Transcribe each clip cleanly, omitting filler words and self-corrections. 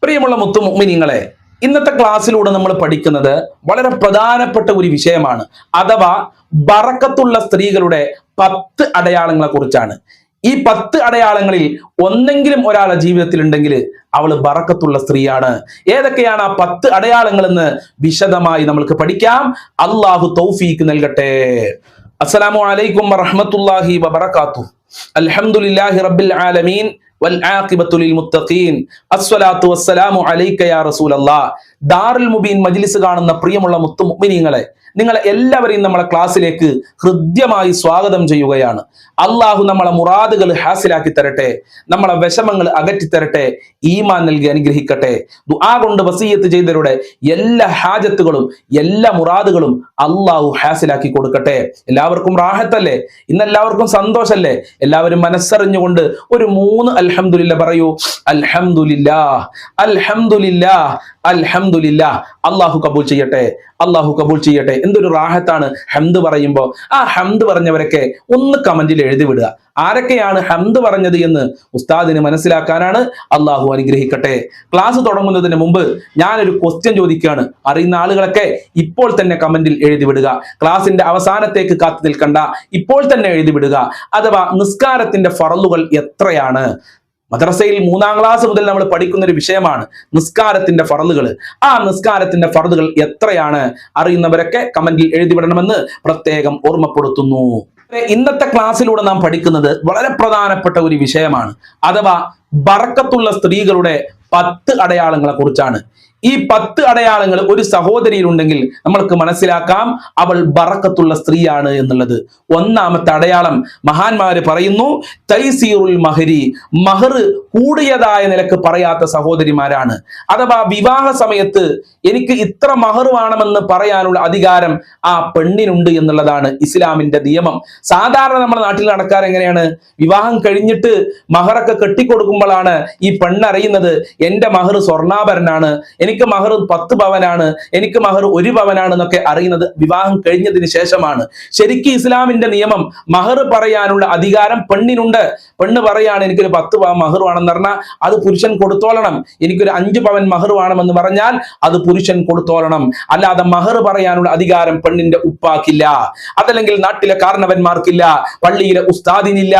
പ്രിയമുള്ള മുത്തു മുഅ്മിനീങ്ങളെ, ഇന്നത്തെ ക്ലാസ്സിലൂടെ നമ്മൾ പഠിക്കുന്നത് വളരെ പ്രധാനപ്പെട്ട ഒരു വിഷയമാണ്. അഥവാ ബറക്കത്തുള്ള സ്ത്രീകളുടെ 10 അടയാളങ്ങളെ കുറിച്ചാണ്. ഈ 10 അടയാളങ്ങളിൽ ഒന്നെങ്കിലും ഒരാളുടെ ജീവിതത്തിൽ ഉണ്ടെങ്കിൽ അവൾ ബറക്കത്തുള്ള സ്ത്രീയാണ്. ഏതൊക്കെയാണ് ആ 10 അടയാളങ്ങൾ എന്ന് വിശദമായി നമുക്ക് പഠിക്കാം. അള്ളാഹു തൗഫീക്ക് നൽകട്ടെ. അസ്സലാമു അലൈക്കും വറഹ്മത്തുള്ളാഹി വബറകാതുഹു. അൽഹംദുലില്ലാഹി റബ്ബിൽ ആലമീൻ والعاقبة للمتقين الصلاة والسلام عليك يا رسول الله. ദാറുൽ മുബീൻ മജ്ലിസ് കാണുന്ന പ്രിയമുള്ള മുത്തു മുഅ്മിനീങ്ങളെ, നിങ്ങളെ എല്ലാവരെയും നമ്മളെ ക്ലാസ്സിലേക്ക് ഹൃദ്യമായി സ്വാഗതം ചെയ്യുകയാണ്. അള്ളാഹു നമ്മളെ മുറാദുകൾ ഹാസിലാക്കി തരട്ടെ, നമ്മളെ വിഷമങ്ങൾ അകറ്റിത്തരട്ടെ, ഈമാൻ നൽകി അനുഗ്രഹിക്കട്ടെ. ദുആ കൊണ്ട് വസിയ്യത്ത് ചെയ്തവരുടെ എല്ലാ ഹാജത്തുകളും എല്ലാ മുറാദുകളും അള്ളാഹു ഹാസിലാക്കി കൊടുക്കട്ടെ. എല്ലാവർക്കും റാഹത്തല്ലേ? ഇന്ന് എല്ലാവർക്കും സന്തോഷല്ലേ? എല്ലാവരും മനസ്സറിഞ്ഞുകൊണ്ട് ഒരു 3 അൽഹംദുലില്ലാ പറയൂ. അൽഹംദുലില്ലാഹ്, അൽഹംദുലില്ലാഹ്, അൽഹംദുലില്ലാഹ്. അള്ളാഹു കബൂൽ ചെയ്യട്ടെ, അള്ളാഹു കബൂൽ ചെയ്യട്ടെ. എന്തൊരു റാഹത്താണ് ഹംദ് പറയുമ്പോൾ. ആ ഹംദ് പറഞ്ഞവരൊക്കെ ഒന്ന് കമന്റിൽ എഴുതി വിടുക. ആരൊക്കെയാണ് ഹംദ് പറഞ്ഞത് എന്ന് ഉസ്താദിന് മനസ്സിലാക്കാനാണ്. അള്ളാഹു അനുഗ്രഹിക്കട്ടെ. ക്ലാസ് തുടങ്ങുന്നതിന് മുമ്പ് ഞാനൊരു ക്വസ്റ്റ്യൻ ചോദിക്കുകയാണ്. അറിയുന്ന ആളുകളൊക്കെ ഇപ്പോൾ തന്നെ കമന്റിൽ എഴുതി വിടുക. ക്ലാസിന്റെ അവസാനത്തേക്ക് കാത്തു നിൽക്കണ്ട, ഇപ്പോൾ തന്നെ എഴുതി വിടുക. അഥവാ നിസ്കാരത്തിന്റെ ഫറളുകൾ എത്രയാണ്? മദ്രസയിൽ 3-ാം ക്ലാസ് മുതൽ നമ്മൾ പഠിക്കുന്ന ഒരു വിഷയമാണ് നിസ്കാരത്തിന്റെ ഫർളുകൾ. ആ നിസ്കാരത്തിന്റെ ഫർളുകൾ എത്രയാണ്? അറിയുന്നവരൊക്കെ കമന്റിൽ എഴുതി വിടണമെന്ന് പ്രത്യേകം ഓർമ്മപ്പെടുത്തുന്നു. ഇന്നത്തെ ക്ലാസ്സിലൂടെ നാം പഠിക്കുന്നത് വളരെ പ്രധാനപ്പെട്ട ഒരു വിഷയമാണ്. അഥവാ ബറക്കത്തുള്ള സ്ത്രീകളുടെ 10 അടയാളങ്ങളെ കുറിച്ചാണ്. ഈ 10 അടയാളങ്ങൾ ഒരു സഹോദരിയിൽ ഉണ്ടെങ്കിൽ നമ്മൾക്ക് മനസ്സിലാക്കാം അവൾ ബറക്കത്തുള്ള സ്ത്രീയാണ് എന്നുള്ളത്. ഒന്നാമത്തെ അടയാളം മഹാന്മാര് പറയുന്നു, തൈസീറുൽ മഹരി, മഹർ കൂടിയതായ നിലക്ക് പറയാത്ത സഹോദരിമാരാണ്. അഥവാ വിവാഹ സമയത്ത് എനിക്ക് ഇത്ര മഹർ വേണമെന്ന് പറയാനുള്ള അധികാരം ആ പെണ്ണിനുണ്ട് എന്നുള്ളതാണ് ഇസ്ലാമിന്റെ നിയമം. സാധാരണ നമ്മുടെ നാട്ടിൽ നടക്കാറ് എങ്ങനെയാണ്? വിവാഹം കഴിഞ്ഞിട്ട് മഹറൊക്കെ കെട്ടിക്കൊടുക്കുമ്പോഴാണ് ഈ പെണ്ണറിയുന്നത് എന്റെ മഹർ സ്വർണ്ണാഭരണാണ്, എനിക്ക് മഹർ 10 പവനാണ്, എനിക്ക് മഹർ 1 പവനാണ് എന്നൊക്കെ അറിയുന്നത് വിവാഹം കഴിഞ്ഞതിന് ശേഷമാണ്. ശരിക്കും ഇസ്ലാമിന്റെ നിയമം മഹർ പറയാനുള്ള അധികാരം പെണ്ണിനുണ്ട്. പെണ്ണ് പറയാണ് എനിക്കൊരു 10 പവൻ മഹർ വേണമെന്ന് പറഞ്ഞാൽ അത് പുരുഷൻ കൊടുത്തോളണം. എനിക്കൊരു 5 പവൻ മഹർ വേണമെന്ന് പറഞ്ഞാൽ അത് പുരുഷൻ കൊടുത്തോളണം. അല്ലാതെ മഹർ പറയാനുള്ള അധികാരം പെണ്ണിന്റെ ഉപ്പാക്കില്ല, അതല്ലെങ്കിൽ നാട്ടിലെ കാരണവന്മാർക്കില്ല, പള്ളിയിലെ ഉസ്താദിനില്ല,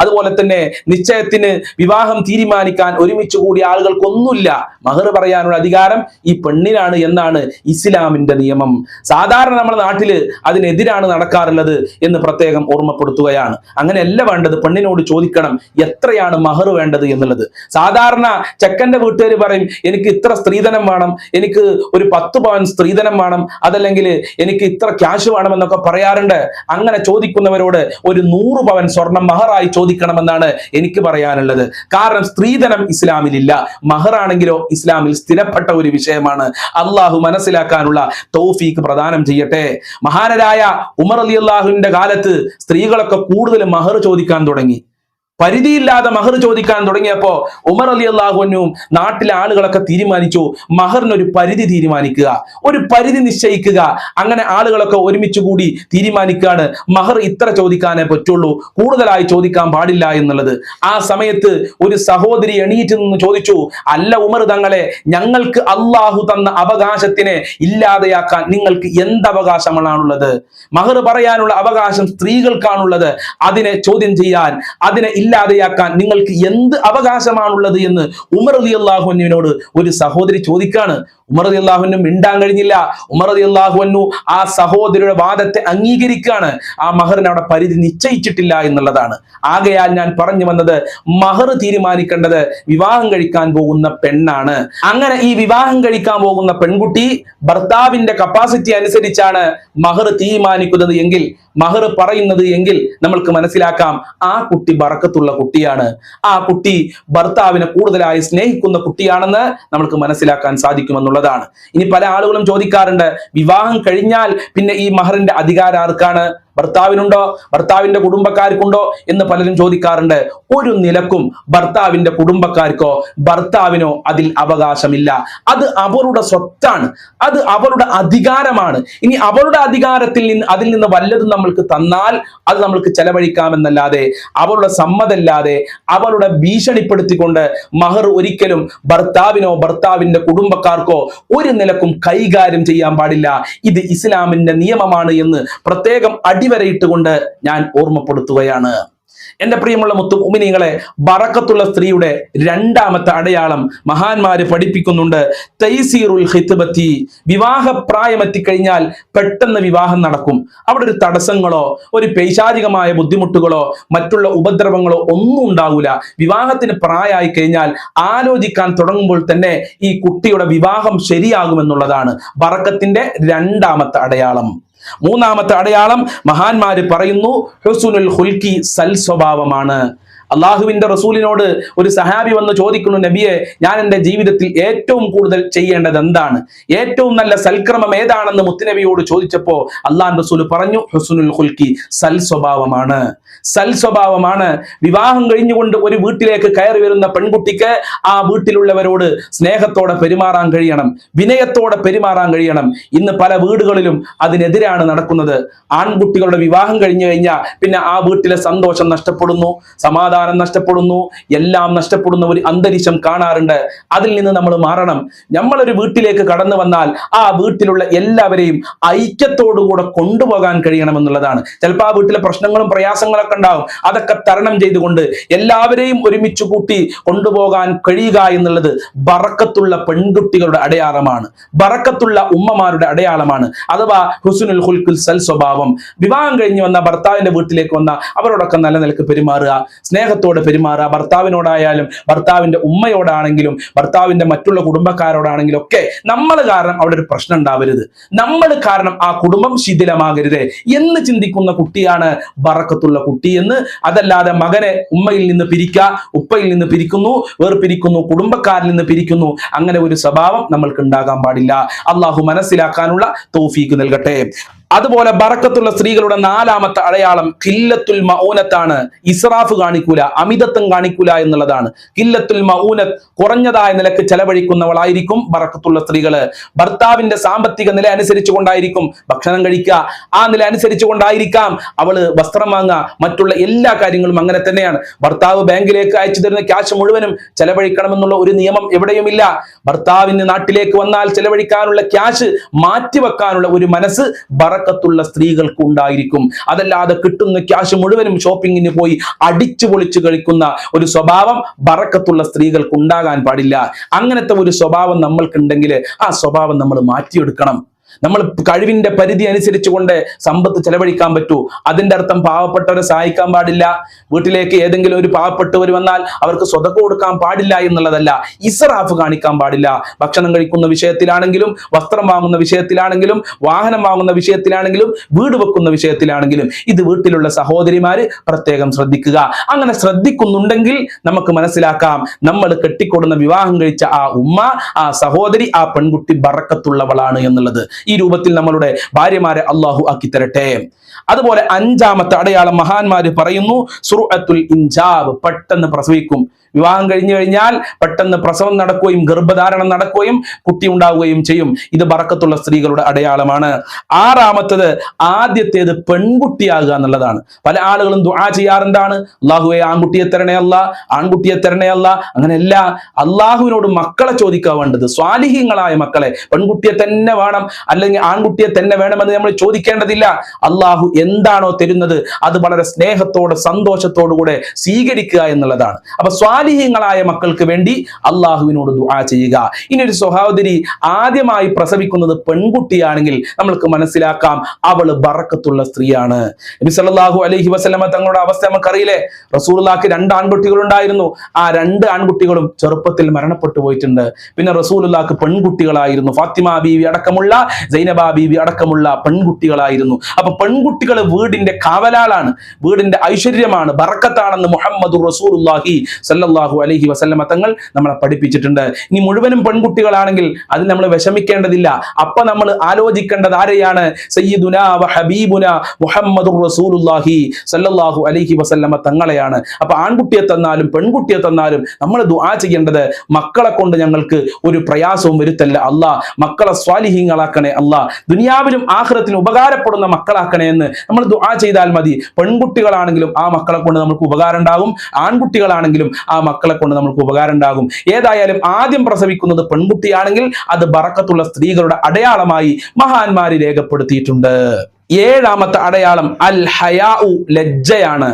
അതുപോലെ തന്നെ നിശ്ചയത്തിന് വിവാഹം തീരുമാനിക്കാൻ ഒരുമിച്ച് കൂടിയ ആളുകൾക്കൊന്നുമില്ല. മഹർ പറയാനുള്ള അധികാരം ഈ പെണ്ണിനാണ് എന്നാണ് ഇസ്ലാമിന്റെ നിയമം. സാധാരണ നമ്മുടെ നാട്ടില് അതിനെതിരാണ് നടക്കാറുള്ളത് എന്ന് പ്രത്യേകം ഓർമ്മപ്പെടുത്തുകയാണ്. അങ്ങനെയല്ല വേണ്ടത്. പെണ്ണിനോട് ചോദിക്കണം എത്രയാണ് മഹർ വേണ്ടത് എന്നുള്ളത്. സാധാരണ ചെക്കന്റെ വീട്ടുകാർ പറയും എനിക്ക് ഇത്ര സ്ത്രീധനം വേണം, എനിക്ക് ഒരു 10 പവൻ സ്ത്രീധനം വേണം, അതല്ലെങ്കിൽ എനിക്ക് ഇത്ര ക്യാഷ് വേണം എന്നൊക്കെ പറയാറുണ്ട്. അങ്ങനെ ചോദിക്കുന്നവരോട് ഒരു 100 പവൻ സ്വർണം മഹറായി ചോദിക്കണമെന്നാണ് എനിക്ക് പറയാനുള്ളത്. കാരണം സ്ത്രീധനം ഇസ്ലാമിലില്ല, മഹറാണെങ്കിലോ ഇസ്ലാമിൽ സ്ഥിരപ്പെട്ട ഒരു വിഷയമാണ്. അള്ളാഹു മനസ്സിലാക്കാനുള്ള തൗഫീക്ക് പ്രദാനം ചെയ്യട്ടെ. മഹാനരായ ഉമർ റളിയല്ലാഹുവിന്റെ കാലത്ത് സ്ത്രീകളൊക്കെ കൂടുതൽ മഹർ ചോദിക്കാൻ തുടങ്ങി. പരിധിയില്ലാതെ മഹർ ചോദിക്കാൻ തുടങ്ങിയപ്പോ ഉമർ റളിയല്ലാഹു അൻഹുവും നാട്ടിലെ ആളുകളൊക്കെ തീരുമാനിച്ചു മഹറിനൊരു പരിധി തീരുമാനിക്കുക, ഒരു പരിധി നിശ്ചയിക്കുക. അങ്ങനെ ആളുകളൊക്കെ ഒരുമിച്ച് കൂടി തീരുമാനിക്കുകയാണ് മഹർ ഇത്ര ചോദിക്കാനേ പറ്റുള്ളൂ, കൂടുതലായി ചോദിക്കാൻ പാടില്ല എന്നുള്ളത്. ആ സമയത്ത് ഒരു സഹോദരി എണീറ്റ് നിന്ന് ചോദിച്ചു, അല്ല ഉമർ തങ്ങളെ, ഞങ്ങൾക്ക് അള്ളാഹു തന്ന അവകാശത്തിനെ ഇല്ലാതെയാക്കാൻ നിങ്ങൾക്ക് എന്ത് അവകാശമാണുള്ളത്? മഹർ പറയാനുള്ള അവകാശം സ്ത്രീകൾക്കാണുള്ളത്. അതിനെ ചോദ്യം ചെയ്യാൻ, അതിനെ ഇല്ലാതെയാക്കാൻ നിങ്ങൾക്ക് എന്ത് അവകാശമാണുള്ളത് എന്ന് ഉമർ റളിയല്ലാഹു അൻഹുവിനോട് ഒരു സഹോദരി ചോദിക്കാണ്. ഉമർ റളിയല്ലാഹു അൻഹു മിണ്ടാൻ കഴിഞ്ഞില്ല. ഉമർ റളിയല്ലാഹു അൻഹു ആ സഹോദരിയുടെ വാദത്തെ അംഗീകരിക്കുകയാണ്. ആ മഹറിന് അവിടെ പരിധി നിശ്ചയിച്ചിട്ടില്ല എന്നുള്ളതാണ്. ആകയാൽ ഞാൻ പറഞ്ഞു വന്നത്, മഹർ തീരുമാനിക്കേണ്ടത് വിവാഹം കഴിക്കാൻ പോകുന്ന പെണ്ണാണ്. അങ്ങനെ ഈ വിവാഹം കഴിക്കാൻ പോകുന്ന പെൺകുട്ടി ഭർത്താവിന്റെ കപ്പാസിറ്റി അനുസരിച്ചാണ് മഹർ തീരുമാനിക്കുന്നത് എങ്കിൽ, മഹർ പറയുന്നത് എങ്കിൽ നമ്മൾക്ക് മനസ്സിലാക്കാം ആ കുട്ടി ബറക്കത്തുള്ള കുട്ടിയാണ്. ആ കുട്ടി ഭർത്താവിനെ കൂടുതലായി സ്നേഹിക്കുന്ന കുട്ടിയാണെന്ന് നമ്മൾക്ക് മനസ്സിലാക്കാൻ സാധിക്കുമെന്നുള്ളതാണ്. ഇനി പല ആളുകളും ചോദിക്കാറുണ്ട്, വിവാഹം കഴിഞ്ഞാൽ പിന്നെ ഈ മഹറിന്റെ അധികാരം ആർക്കാണ്? ഭർത്താവിനുണ്ടോ, ഭർത്താവിന്റെ കുടുംബക്കാർക്കുണ്ടോ എന്ന് പലരും ചോദിക്കാറുണ്ട്. ഒരു നിലക്കും ഭർത്താവിന്റെ കുടുംബക്കാർക്കോ ഭർത്താവിനോ അതിൽ അവകാശമില്ല. അത് അവരുടെ സ്വത്താണ്, അത് അവരുടെ അധികാരമാണ്. ഇനി അവരുടെ അധികാരത്തിൽ നിന്ന് അതിൽ നിന്ന് വല്ലതും നമ്മൾക്ക് തന്നാൽ അത് നമ്മൾക്ക് ചെലവഴിക്കാമെന്നല്ലാതെ അവരുടെ സമ്മതമല്ലാതെ അവരുടെ ഭീഷണിപ്പെടുത്തിക്കൊണ്ട് മഹർ ഒരിക്കലും ഭർത്താവിനോ ഭർത്താവിന്റെ കുടുംബക്കാർക്കോ ഒരു നിലക്കും കൈകാര്യം ചെയ്യാൻ പാടില്ല. ഇത് ഇസ്ലാമിന്റെ നിയമമാണ് എന്ന് പ്രത്യേകം അടിവരയിട്ടുകൊണ്ട് ഞാൻ ഓർമ്മപ്പെടുത്തുകയാണ്. എന്റെ പ്രിയമുള്ള മുത്തുമുഅ്മിനീങ്ങളെ, ബറക്കത്തുള്ള സ്ത്രീയുടെ രണ്ടാമത്തെ അടയാളം മഹാന്മാര് പഠിപ്പിക്കുന്നുണ്ട്. തൈസീറുൽ ഖിത്ബത്തി, വിവാഹപ്രായം എത്തിക്കഴിഞ്ഞാൽ പെട്ടെന്ന് വിവാഹം നടക്കും. അവിടെ ഒരു തടസ്സങ്ങളോ ഒരു പൈശാചികമായ ബുദ്ധിമുട്ടുകളോ മറ്റുള്ള ഉപദ്രവങ്ങളോ ഒന്നും ഉണ്ടാവില്ല. വിവാഹത്തിന് പ്രായമായി കഴിഞ്ഞാൽ ആലോചിക്കാൻ തുടങ്ങുമ്പോൾ തന്നെ ഈ കുട്ടിയുടെ വിവാഹം ശരിയാകുമെന്നുള്ളതാണ് ബറക്കത്തിന്റെ രണ്ടാമത്തെ അടയാളം. മൂന്നാമത്തെ അടയാളം മഹാന്മാര് പറയുന്നു ഹുസ്നുൽ ഖുൽഖി, സൽ സ്വഭാവമാണ്. അള്ളാഹുവിന്റെ റസൂലിനോട് ഒരു സഹാബി വന്ന് ചോദിക്കുന്നു, നബിയെ, ഞാൻ എൻ്റെ ജീവിതത്തിൽ ഏറ്റവും കൂടുതൽ ചെയ്യേണ്ടത് എന്താണ്, ഏറ്റവും നല്ല സൽക്രമം ഏതാണെന്ന് മുത്തുനബിയോട് ചോദിച്ചപ്പോ അള്ളാഹു റസൂൽ പറഞ്ഞു, ഹുസ്നുൽ ഖുൽഖി, സൽ സ്വഭാവമാണ്. സൽ സ്വഭാവമാണ്. വിവാഹം കഴിഞ്ഞുകൊണ്ട് ഒരു വീട്ടിലേക്ക് കയറി വരുന്ന പെൺകുട്ടിക്ക് ആ വീട്ടിലുള്ളവരോട് സ്നേഹത്തോടെ പെരുമാറാൻ കഴിയണം, വിനയത്തോടെ പെരുമാറാൻ കഴിയണം. ഇന്ന് പല വീടുകളിലും അതിനെതിരാണ് നടക്കുന്നത്. ആൺകുട്ടികളുടെ വിവാഹം കഴിഞ്ഞു കഴിഞ്ഞാൽ പിന്നെ ആ വീട്ടിലെ സന്തോഷം നഷ്ടപ്പെടുന്നു, സമാധാനം നഷ്ടപ്പെടുന്നു, എല്ലാം നഷ്ടപ്പെടുന്ന ഒരു അന്തരീക്ഷം കാണാറുണ്ട്. അതിൽ നിന്ന് നമ്മൾ മാറണം. നമ്മളൊരു വീട്ടിലേക്ക് കടന്നു വന്നാൽ ആ വീട്ടിലുള്ള എല്ലാവരെയും ഐക്യത്തോടുകൂടെ കൊണ്ടുപോകാൻ കഴിയണമെന്നുള്ളതാണ്. ചിലപ്പോൾ ആ വീട്ടിലെ പ്രശ്നങ്ങളും പ്രയാസങ്ങളൊക്കെ ഉണ്ടാവും. അതൊക്കെ തരണം ചെയ്തുകൊണ്ട് എല്ലാവരെയും ഒരുമിച്ച് കൂട്ടി കൊണ്ടുപോകാൻ കഴിയുക എന്നുള്ളത് ബറക്കത്തുള്ള പെൺകുട്ടികളുടെ അടയാളമാണ്, ബറക്കത്തുള്ള ഉമ്മമാരുടെ അടയാളമാണ്. അഥവാ ഹുസ്നുൽ ഖുൽഖിൽ, സൽ സ്വഭാവം. വിവാഹം കഴിഞ്ഞ് വന്ന ഭർത്താവിന്റെ വീട്ടിലേക്ക് വന്ന അവരോടൊക്കെ നല്ല നിലക്ക് പെരുമാറുക, സ്നേഹത്തോടെ പെരുമാറുക. ഭർത്താവിനോടായാലും ഭർത്താവിന്റെ ഉമ്മയോടാണെങ്കിലും ഭർത്താവിന്റെ മറ്റുള്ള കുടുംബക്കാരോടാണെങ്കിലും ഒക്കെ നമ്മൾ കാരണം അവിടെ ഒരു പ്രശ്നം ഉണ്ടാവരുത്, നമ്മൾ കാരണം ആ കുടുംബം ശിഥിലമാകരുത് എന്ന് ചിന്തിക്കുന്ന കുട്ടിയാണ് ബറക്കത്തുള്ള കുട്ടി എന്ന്. അതല്ലാതെ മകനെ ഉമ്മയിൽ നിന്ന് പിരിക്കുക, ഉപ്പയിൽ നിന്ന് പിരിക്കുന്നു, വേർപിരിക്കുന്നു, കുടുംബക്കാരിൽ നിന്ന് പിരിക്കുന്നു, അങ്ങനെ ഒരു സ്വഭാവം നമ്മൾക്ക് ഉണ്ടാകാൻ പാടില്ല. അള്ളാഹു മനസ്സിലാക്കാനുള്ള തൗഫീക്ക് നൽകട്ടെ. അതുപോലെ ബറക്കത്തുള്ള സ്ത്രീകളുടെ നാലാമത്തെ അടയാളം ഖില്ലത്തുൽ മഊനത്താണ്. ഇസ്രാഫ് കാണിക്കൂല, അമിതത്വം കാണിക്കൂല എന്നുള്ളതാണ്. ഖില്ലത്തുൽ മഊനത്ത്, കുറഞ്ഞതായ നിലക്ക് ചെലവഴിക്കുന്നവളായിരിക്കും ബറക്കത്തുള്ള സ്ത്രീകള്. ഭർത്താവിന്റെ സാമ്പത്തിക നില അനുസരിച്ചു കൊണ്ടായിരിക്കും ഭക്ഷണം കഴിക്കുക, ആ നില അനുസരിച്ചു കൊണ്ടായിരിക്കാം അവള് വസ്ത്രം വാങ്ങുക, മറ്റുള്ള എല്ലാ കാര്യങ്ങളും അങ്ങനെ തന്നെയാണ്. ഭർത്താവ് ബാങ്കിലേക്ക് അയച്ചു തരുന്ന ക്യാഷ് മുഴുവനും ചെലവഴിക്കണമെന്നുള്ള ഒരു നിയമം എവിടെയുമില്ല. ഭർത്താവിന് നാട്ടിലേക്ക് വന്നാൽ ചെലവഴിക്കാനുള്ള ക്യാഷ് മാറ്റിവെക്കാനുള്ള ഒരു മനസ്സ് ബറക്കത്തുള്ള സ്ത്രീകൾക്ക് ഉണ്ടായിരിക്കും. അതല്ലാതെ കിട്ടുന്ന ക്യാഷ് മുഴുവനും ഷോപ്പിങ്ങിന് പോയി അടിച്ചു പൊളിച്ചു കഴിക്കുന്ന ഒരു സ്വഭാവം ബറക്കത്തുള്ള സ്ത്രീകൾക്ക് ഉണ്ടാകാൻ പാടില്ല. അങ്ങനത്തെ ഒരു സ്വഭാവം നമ്മൾക്കുണ്ടെങ്കിൽ ആ സ്വഭാവം നമ്മൾ മാറ്റിയെടുക്കണം. നമ്മൾ കഴിവിന്റെ പരിധി അനുസരിച്ചുകൊണ്ട് സമ്പത്ത് ചെലവഴിക്കാൻ പറ്റൂ. അതിന്റെ അർത്ഥം പാവപ്പെട്ടവരെ സഹായിക്കാൻ പാടില്ല, വീട്ടിലേക്ക് ഏതെങ്കിലും ഒരു പാവപ്പെട്ടവർ വന്നാൽ അവർക്ക് സ്വതക്ക കൊടുക്കാൻ പാടില്ല എന്നുള്ളതല്ല. ഇസ്രാഫ് കാണിക്കാൻ പാടില്ല. ഭക്ഷണം കഴിക്കുന്ന വിഷയത്തിലാണെങ്കിലും വസ്ത്രം വാങ്ങുന്ന വിഷയത്തിലാണെങ്കിലും വാഹനം വാങ്ങുന്ന വിഷയത്തിലാണെങ്കിലും വീട് വെക്കുന്ന വിഷയത്തിലാണെങ്കിലും ഇത് വീട്ടിലുള്ള സഹോദരിമാര് പ്രത്യേകം ശ്രദ്ധിക്കുക. അങ്ങനെ ശ്രദ്ധിക്കുന്നുണ്ടെങ്കിൽ നമുക്ക് മനസ്സിലാക്കാം നമ്മൾ കെട്ടിക്കൊടുന്ന വിവാഹം കഴിച്ച ആ ഉമ്മ, ആ സഹോദരി, ആ പെൺകുട്ടി ബറക്കത്തുള്ളവളാണ് എന്നുള്ളത്. ഈ രൂപത്തിൽ നമ്മളുടെ ഭാര്യമാരെ അള്ളാഹു ആക്കി തരട്ടെ. അതുപോലെ അഞ്ചാമത്തെ അടയാളം മഹാന്മാര് പറയുന്നു സുർഅത്തുൽ ഇൻജാബ്, പെട്ടെന്ന് പ്രസവിക്കും. വിവാഹം കഴിഞ്ഞു കഴിഞ്ഞാൽ പെട്ടെന്ന് പ്രസവം നടക്കുകയും ഗർഭധാരണം നടക്കുകയും കുട്ടി ഉണ്ടാവുകയും ചെയ്യും. ഇത് ബറക്കത്തുള്ള സ്ത്രീകളുടെ അടയാളമാണ്. ആറാമത്തത്, ആദ്യത്തേത് പെൺകുട്ടിയാകുക എന്നുള്ളതാണ്. പല ആളുകളും ദുആ ചെയ്യാറെന്താണ്, അല്ലാഹുവേ ആൺകുട്ടിയെ തരണേ അല്ല, ആൺകുട്ടിയെ തരണേ അല്ല. അങ്ങനെയല്ല, അള്ളാഹുവിനോട് മക്കളെ ചോദിക്കുക വേണ്ടത്, സ്വാലിഹീങ്ങളായ മക്കളെ. പെൺകുട്ടിയെ തന്നെ വേണം അല്ലെങ്കിൽ ആൺകുട്ടിയെ തന്നെ വേണമെന്ന് നമ്മൾ ചോദിക്കേണ്ടതില്ല. അള്ളാഹു എന്താണോ തരുന്നത് അത് വളരെ സ്നേഹത്തോടെ സന്തോഷത്തോടുകൂടെ സ്വീകരിക്കുക എന്നുള്ളതാണ്. അപ്പൊ സ്വാലിഹീങ്ങളായ മക്കൾക്ക് വേണ്ടി അള്ളാഹുവിനോട് ദുആ ചെയ്യുക. ഇനി ഒരു സഹോദരി ആദ്യമായി പ്രസവിക്കുന്നത് പെൺകുട്ടിയാണെങ്കിൽ നമ്മൾക്ക് മനസ്സിലാക്കാം അവള് ബറക്കത്തുള്ള സ്ത്രീയാണ്. നബി സല്ലല്ലാഹു അലൈഹി വസല്ലമ തങ്ങളുടെ അവസ്ഥ നമുക്കറിയില്ലേ. റസൂലുള്ളാഹിക്ക് 2 ആൺകുട്ടികൾ ഉണ്ടായിരുന്നു. ആ 2 ആൺകുട്ടികളും ചെറുപ്പത്തിൽ മരണപ്പെട്ടു പോയിട്ടുണ്ട്. പിന്നെ റസൂലുള്ളാഹിക്ക് പെൺകുട്ടികളായിരുന്നു. ഫാത്തിമ ബീവി അടക്കമുള്ള, സൈനബ ബീവി അടക്കമുള്ള പെൺകുട്ടികളായിരുന്നു. അപ്പൊ പെൺകുട്ടികൾ വീടിന്റെ കാവലാളാണ്, വീടിന്റെ ഐശ്വര്യമാണ്, ബറക്കത്താണെന്ന് മുഹമ്മദുർ റസൂലുള്ളാഹി സ്വല്ലല്ലാഹു സല്ലല്ലാഹു അലൈഹി വസല്ലമ തങ്ങൾ നമ്മളെ പഠിപ്പിച്ചിട്ടുണ്ട്. ഇനി മുഴുവനും പെൺകുട്ടികളാണെങ്കിൽ അതിൽ നമ്മൾ വിഷമിക്കേണ്ടതില്ല. അപ്പൊ നമ്മൾ ആലോചിക്കേണ്ടത് ആരെയാണ്? സയ്യിദുനാ വ ഹബീബുനാ മുഹമ്മദുർ റസൂലുള്ളാഹി സല്ലല്ലാഹു അലൈഹി വസല്ലമ തങ്ങളെയാണ്. അപ്പൊ ആൺകുട്ടിയെ തന്നാലും പെൺകുട്ടിയെ തന്നാലും നമ്മൾ ദുആ ചെയ്യേണ്ടത് മക്കളെ കൊണ്ട് ഞങ്ങൾക്ക് ഒരു പ്രയാസവും വരുത്തല്ല അല്ലാ, മക്കളെ സ്വാലിഹീങ്ങളാക്കണേ അല്ലാ, ദുനിയാവിലും ആഖിറത്തിലും ഉപകാരപ്പെടുന്ന മക്കളാക്കണേ എന്ന് നമ്മൾ ദുആ ചെയ്താൽ മതി. പെൺകുട്ടികളാണെങ്കിലും ആ മക്കളെ കൊണ്ട് നമുക്ക് ഉപകാരം ഉണ്ടാകും, ആൺകുട്ടികളാണെങ്കിലും ആ മക്കളെ കൊണ്ട് നമുക്ക് ഉപകാരം ഉണ്ടാകും. ഏതായാലും ആദ്യം പ്രസവിക്കുന്നത് പെൺകുട്ടിയാണെങ്കിൽ അത് ബറക്കത്തുള്ള സ്ത്രീകളുടെ അടയാളമായി മഹാന്മാര് രേഖപ്പെടുത്തിയിട്ടുണ്ട്. ഏഴാമത്തെ അടയാളം അൽ ഹയാഉ, ലജ്ജയാണ്.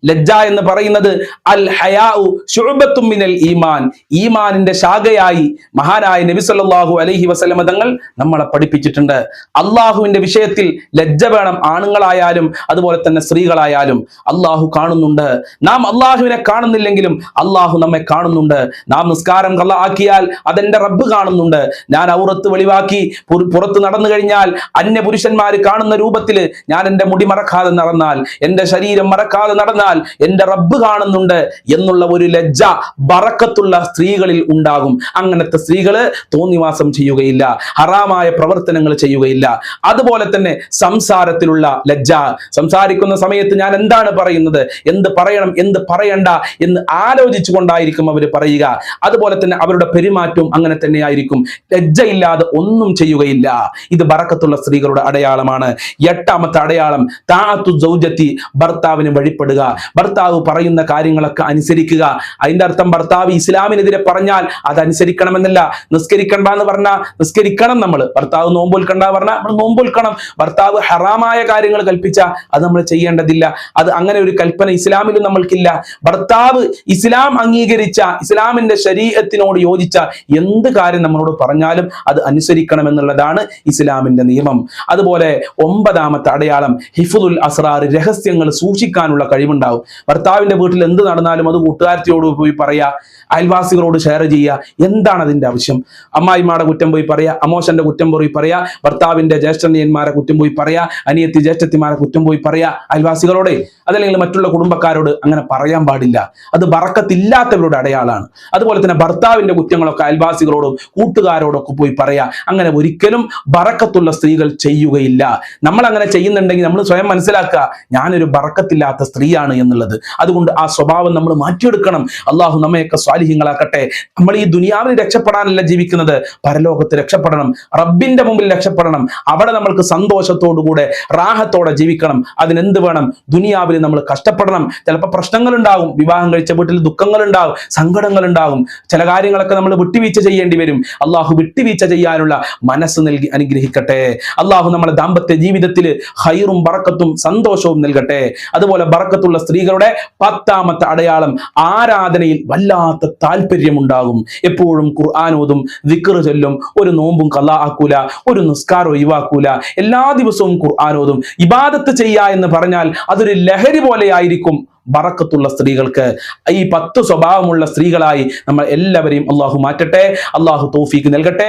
ലജ്ജ എന്ന് പറയുന്നത് അൽ ഹയാഉ ശുഅബത്തും മിനൽ ഈമാൻ, ഈമാനിന്റെ ശാഖയായി മഹാനായ നബി സല്ലല്ലാഹു അലൈഹി വസല്ലമ തങ്ങൾ നമ്മളെ പഠിപ്പിച്ചിട്ടുണ്ട്. അള്ളാഹുവിന്റെ വിഷയത്തിൽ ലജ്ജ വേണം, ആണുങ്ങളായാലും അതുപോലെ തന്നെ സ്ത്രീകളായാലും. അള്ളാഹു കാണുന്നുണ്ട്, നാം അള്ളാഹുവിനെ കാണുന്നില്ലെങ്കിലും അള്ളാഹു നമ്മെ കാണുന്നുണ്ട്. നാം നിസ്കാരം ഖളാ ആക്കിയാൽ അതെന്റെ റബ്ബ് കാണുന്നുണ്ട്. ഞാൻ ഔറത്ത് വെളിവാക്കി പുറത്ത് നടന്നു കഴിഞ്ഞാൽ അന്യ പുരുഷന്മാര് കാണുന്ന രൂപത്തിൽ ഞാൻ എന്റെ മുടി മറക്കാതെ നടന്നാൽ, എന്റെ ശരീരം മറക്കാതെ നടന്നാൽ എന്റെ റബ്ബ് കാണുന്നുണ്ട് എന്നുള്ള ഒരു ലജ്ജ ബറക്കത്തുള്ള സ്ത്രീകളിൽ ഉണ്ടാകും. അങ്ങനത്തെ സ്ത്രീകള് തോന്നിവാസം ചെയ്യുകയില്ല, ഹറാമായ പ്രവർത്തനങ്ങൾ ചെയ്യുകയില്ല. അതുപോലെ തന്നെ സംസാരത്തിലുള്ള ലജ്ജ, സംസാരിക്കുന്ന സമയത്ത് ഞാൻ എന്താണ് പറയുന്നത്, എന്ത് പറയണം എന്ത് പറയണ്ട എന്ന് ആലോചിച്ചു കൊണ്ടായിരിക്കും അവർ പറയുക. അതുപോലെ തന്നെ അവരുടെ പെരുമാറ്റവും അങ്ങനെ തന്നെയായിരിക്കും, ലജ്ജയില്ലാതെ ഒന്നും ചെയ്യുകയില്ല. ഇത് ബറക്കത്തുള്ള സ്ത്രീകളുടെ അടയാളമാണ്. എട്ടാമത്തെ അടയാളം താഅത്തു സൗജത്തി, ഭർത്താവിന് വഴിപ്പെടുക, ഭർത്താവ് പറയുന്ന കാര്യങ്ങളൊക്കെ അനുസരിക്കുക. അതിന്റെ അർത്ഥം ഭർത്താവ് ഇസ്ലാമിനെതിരെ പറഞ്ഞാൽ അത് അനുസരിക്കണമെന്നല്ല. നിസ്കരിക്കണ്ട എന്ന് പറഞ്ഞാൽ നിസ്കരിക്കണം നമ്മൾ, ഭർത്താവ് നോമ്പൊൽക്കണ്ട പറഞ്ഞാൽ നമ്മൾ നോമ്പൊൽക്കണം. ഭർത്താവ് ഹറാമായ കാര്യങ്ങൾ കൽപ്പിച്ചാൽ അത് നമ്മൾ ചെയ്യേണ്ടതില്ല. അത് അങ്ങനെ ഒരു കൽപ്പന ഇസ്ലാമിലും നമ്മൾക്കില്ല. ഭർത്താവ് ഇസ്ലാം അംഗീകരിച്ച, ഇസ്ലാമിന്റെ ശരീഅത്തിനോട് യോജിച്ച എന്ത് കാര്യം നമ്മളോട് പറഞ്ഞാലും അത് അനുസരിക്കണം എന്നുള്ളതാണ് ഇസ്ലാമിന്റെ നിയമം. അതുപോലെ ഒമ്പതാമത്തെ അടയാളം ഹിഫ്ദുൽ അസ്റാർ, രഹസ്യങ്ങൾ സൂക്ഷിക്കാനുള്ള കഴിവുണ്ടാവും. ഭർത്താവിന്റെ വീട്ടിൽ എന്ത് നടന്നാലും അത് കൂട്ടുകാരത്തിയോട് പോയി പറയാ, അയൽവാസികളോട് ഷെയർ ചെയ്യുക. എന്താണ് അതിന്റെ ആവശ്യം? അമ്മായിമാരുടെ കുറ്റം പോയി പറയാ, അമോശന്റെ കുറ്റം പോയി പറയാ, ഭർത്താവിന്റെ ജ്യേഷ്ഠനിയന്മാരെ കുറ്റം പോയി പറയാ, അനിയത്തി ജ്യേഷ്ഠത്തിമാരെ കുറ്റം പോയി പറയാ അയൽവാസികളോടെ, അതല്ലെങ്കിൽ മറ്റുള്ള കുടുംബക്കാരോട്. അങ്ങനെ പറയാൻ പാടില്ല, അത് ബറക്കത്തില്ലാത്തവരുടെ അടയാളാണ്. അതുപോലെ തന്നെ ഭർത്താവിന്റെ കുറ്റങ്ങളൊക്കെ അയൽവാസികളോടും കൂട്ടുകാരോടൊക്കെ പോയി പറയാ. അങ്ങനെ ഒരിക്കലും ബറക്കത്തുള്ള സ്ത്രീകൾ ചെയ്യുകയില്ല. നമ്മൾ അങ്ങനെ ചെയ്യുന്നുണ്ടെങ്കിൽ നമ്മൾ സ്വയം മനസ്സിലാക്കുക, ഞാനൊരു ബറക്കത്തില്ലാത്ത സ്ത്രീയാണ് എന്നുള്ളത്. അതുകൊണ്ട് ആ സ്വഭാവം നമ്മൾ മാറ്റിയെടുക്കണം. അള്ളാഹു നമ്മയൊക്കെ സ്വാലിഹീങ്ങളാക്കട്ടെ. നമ്മൾ ഈ ദുനിയാവിൽ രക്ഷപ്പെടാനല്ല ജീവിക്കുന്നത്, പരലോകത്ത് രക്ഷപ്പെടണം, റബ്ബിന്റെ മുമ്പിൽ രക്ഷപ്പെടണം. അവിടെ നമ്മൾക്ക് സന്തോഷത്തോടുകൂടെ റാഹത്തോടെ ജീവിക്കണം. അതിനെന്ത് വേണം? ദുനിയാവിൽ നമ്മൾ കഷ്ടപ്പെടണം. ചിലപ്പോൾ പ്രശ്നങ്ങൾ ഉണ്ടാകും, വിവാഹം കഴിച്ച വീട്ടിൽ ദുഃഖങ്ങൾ ഉണ്ടാകും, സങ്കടങ്ങൾ ഉണ്ടാകും, ചില കാര്യങ്ങളൊക്കെ നമ്മൾ വിട്ടുവീഴ്ച ചെയ്യേണ്ടി വരും. അള്ളാഹു വിട്ടുവീഴ്ച ചെയ്യാനുള്ള മനസ്സ് നൽകി അനുഗ്രഹിക്കട്ടെ. അള്ളാഹു നമ്മുടെ ദാമ്പത്യ ജീവിതത്തിൽ ഖൈറും ബറക്കത്തും സന്തോഷവും നൽകട്ടെ. അതുപോലെ ബറക്കത്തുള്ള സ്ത്രീകളുടെ പത്താമത്തെ അടയാളം ആരാധനയിൽ വല്ലാത്ത താല്പര്യമുണ്ടാകും. എപ്പോഴും ഖുർആനോതും, ദിക്ർ ചൊല്ലും, ഒരു നോമ്പും ഖളാ ആക്കൂല, ഒരു നിസ്കാരം ഒഴിവാക്കൂല, എല്ലാ ദിവസവും ഖുർആനോതും. ഇബാദത്ത് ചെയ്യുക എന്ന് പറഞ്ഞാൽ അതൊരു ലഹരി പോലെയായിരിക്കും ബറക്കത്തുള്ള സ്ത്രീകൾക്ക്. ഈ 10 സ്വഭാവമുള്ള സ്ത്രീകളായി നമ്മൾ എല്ലാവരെയും അള്ളാഹു മാറ്റട്ടെ. അള്ളാഹു തൗഫീക്ക് നൽകട്ടെ.